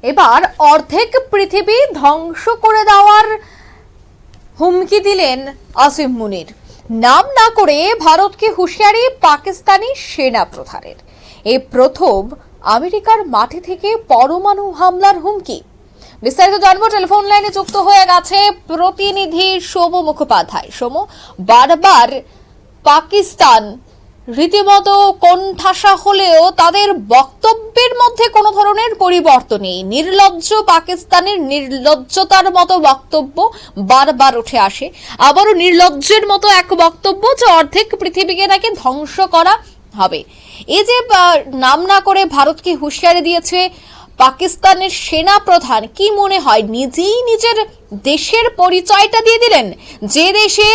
এবার অর্ধেক পৃথিবী ধ্বংস করে দেওয়ার হুমকি দিলেন আসিম মুনির। নাম না করে ভারতকে হুঁশিয়ারি পাকিস্তানি সেনা প্রধানের। এই প্রথম আমেরিকার মাটি থেকে পরমাণু হামলার হুমকি। বিস্তারিত জানবো, টেলিফোন লাইনে যুক্ত হয়ে গেছে প্রতিনিধি সৌম মুখোপাধ্যায়। সৌম, বারবার পাকিস্তান রীতিমতো কোণঠাসা হলেও তাদের বক্তব্যের মধ্যে কোনো ধরনের পরিবর্তন নেই। নির্লজ্জ পাকিস্তানের নির্লজ্জতার মতো বক্তব্য বারবার উঠে আসে। আবারও নির্লজ্জের মতো এক বক্তব্য যে অর্ধেক পৃথিবীকে নাকি ধ্বংস করা হবে। এই যে নাম না করে ভারতকে হুঁশিয়ারি দিয়েছে পাকিস্তানের সেনা প্রধান, কি মনে হয় নিজেই নিজের দেশের পরিচয়টা দিয়ে দিলেন? যে দেশে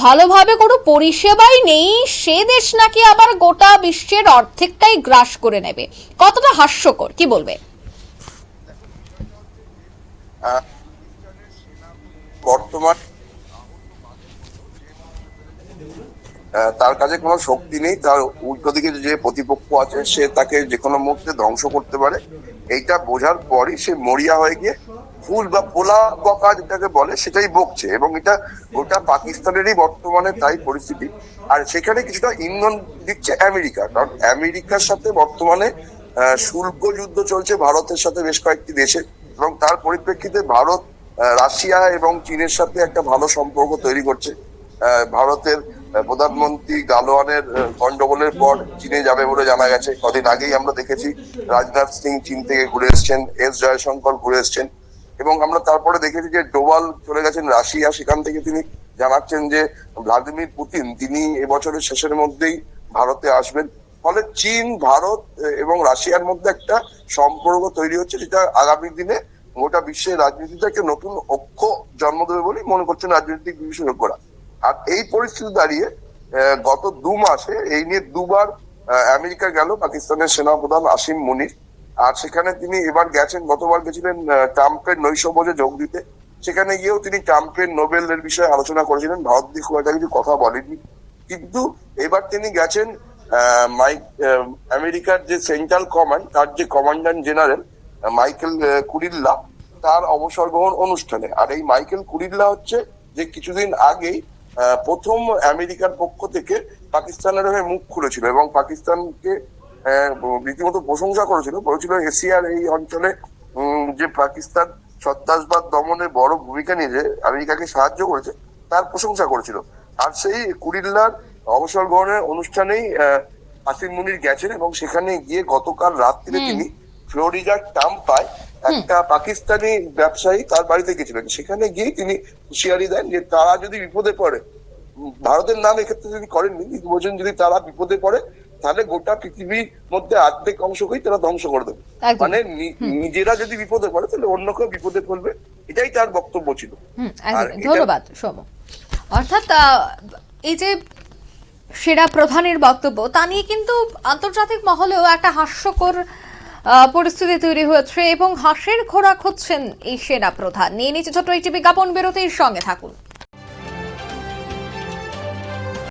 ভালোভাবে কোনো পরিষেবাই নেই সে দেশ নাকি আবার গোটা বিশ্বের অর্ধেকটাই গ্রাস করে নেবে। কতটা হাস্যকর, কি বলবে? বর্তমান তার কাছে কোনো শক্তি নেই, তার উল্টো দিকে যে প্রতিপক্ষ আছে সে তাকে যে কোনো মুহূর্তে ধ্বংস করতে পারে। এইটা বোঝার পরই সে মরিয়া হয়ে গিয়ে ফুল বা পোলা বকা যেটাকে বলে সেটাই বকছে, এবং এটা গোটা পাকিস্তানেরই বর্তমানে তাই পরিস্থিতি। আর সেখানে কিছুটা ইন্ধন দিচ্ছে আমেরিকা, কারণ আমেরিকার সাথে বর্তমানে শুল্ক যুদ্ধ চলছে ভারতের সাথে বেশ কয়েকটি দেশে, এবং তার পরিপ্রেক্ষিতে ভারত রাশিয়া এবং চীনের সাথে একটা ভালো সম্পর্ক তৈরি করছে। ভারতের প্রধানমন্ত্রী গালওয়ানের গন্ডগোলের পর চীনে যাবে বলে জানা গেছে। কদিন আগেই আমরা দেখেছি রাজনাথ সিং চীন থেকে ঘুরে এসছেন, এস জয়শঙ্কর ঘুরে এসছেন, এবং আমরা তারপরে দেখেছি যে ডোভাল চলে গেছেন রাশিয়া। সেখান থেকে তিনি জানাচ্ছেন যে ভ্লাদিমির পুতিন তিনি এবছরের শেষের মধ্যেই ভারতে আসবেন। ফলে চীন, ভারত এবং রাশিয়ার মধ্যে একটা সম্পর্ক তৈরি হচ্ছে, যেটা আগামী দিনে গোটা বিশ্বের রাজনীতিতে একটা নতুন অক্ষ জন্ম দেবে বলেই মনে করছেন রাজনৈতিক বিশেষজ্ঞরা। আর এই পরিস্থিতি দাঁড়িয়ে গত 2 মাসে এই নিয়ে দুবার আমেরিকা গেল পাকিস্তানের সেনাপ্রধান আসিম মুনির। আর সেখানে তিনি এবার গেছেন, গতবার গেছিলেন ট্রাম্পের নৈশভোজে যোগ দিতে। সেখানে গিয়েও তিনি ট্রাম্পের নোবেলের বিষয়ে আলোচনা করেছিলেন, ভারত দিয়ে খুব একটা কিছু কথা বলেননি। কিন্তু এবার তিনি গেছেন আমেরিকার যে সেন্ট্রাল কমান্ড, তার যে কমান্ড্যান্ট জেনারেল মাইকেল কুরিল্লা, তার অবসর গ্রহণ অনুষ্ঠানে। আর এই মাইকেল কুরিল্লা হচ্ছে যে কিছুদিন আগেই প্রথম আমেরিকার পক্ষ থেকে পাকিস্তানের হয়ে মুখ খুলেছিল এবং পাকিস্তানকে রীতিমতো প্রশংসা করেছিল, বলেছিল এশিয়ার এই অঞ্চলে যে পাকিস্তান সন্ত্রাসবাদ দমনে বড় ভূমিকা নিয়ে যে আমেরিকাকে সাহায্য করেছে তার প্রশংসা করেছিল। আর সেই কুরিল্লার অবসর গ্রহণের অনুষ্ঠানেই আসিম মুনির গেছেন, এবং সেখানে গিয়ে গতকাল রাত্রিরে তিনি ফ্লোরিডার টাম্পায় একটা পাকিস্তানি ব্যবসায়ী তার বাড়িতে গেছিলেন। সেখানে গিয়ে তিনি হুঁশিয়ারি দেন যে তারা যদি বিপদে পড়ে, ভারতের নাম এক্ষেত্রে তিনি করেননি, কিন্তু বলছেন যদি তারা বিপদে পড়ে তাহলে গোটা পৃথিবীর মধ্যে অর্ধেক অংশকেই তারা ধ্বংস করে দেবে। মানে নিজেরা যদি বিপদে পড়ে তাহলে অন্য কেউ বিপদে পড়বে, এটাই তার বক্তব্য ছিল। ধন্যবাদ সৌম। অর্থাৎ এই যে সেনা প্রধানের বক্তব্য তা নিয়ে কিন্তু আন্তর্জাতিক মহলেও একটা হাস্যকর পরিস্থিতি তৈরি হয়েছে এবং হাসির খোরাক হচ্ছেন এই সেনা প্রধান। নিয়ে নিচ্ছে ছোট্ট একটি বিজ্ঞাপন বিরতির, সঙ্গে থাকুন।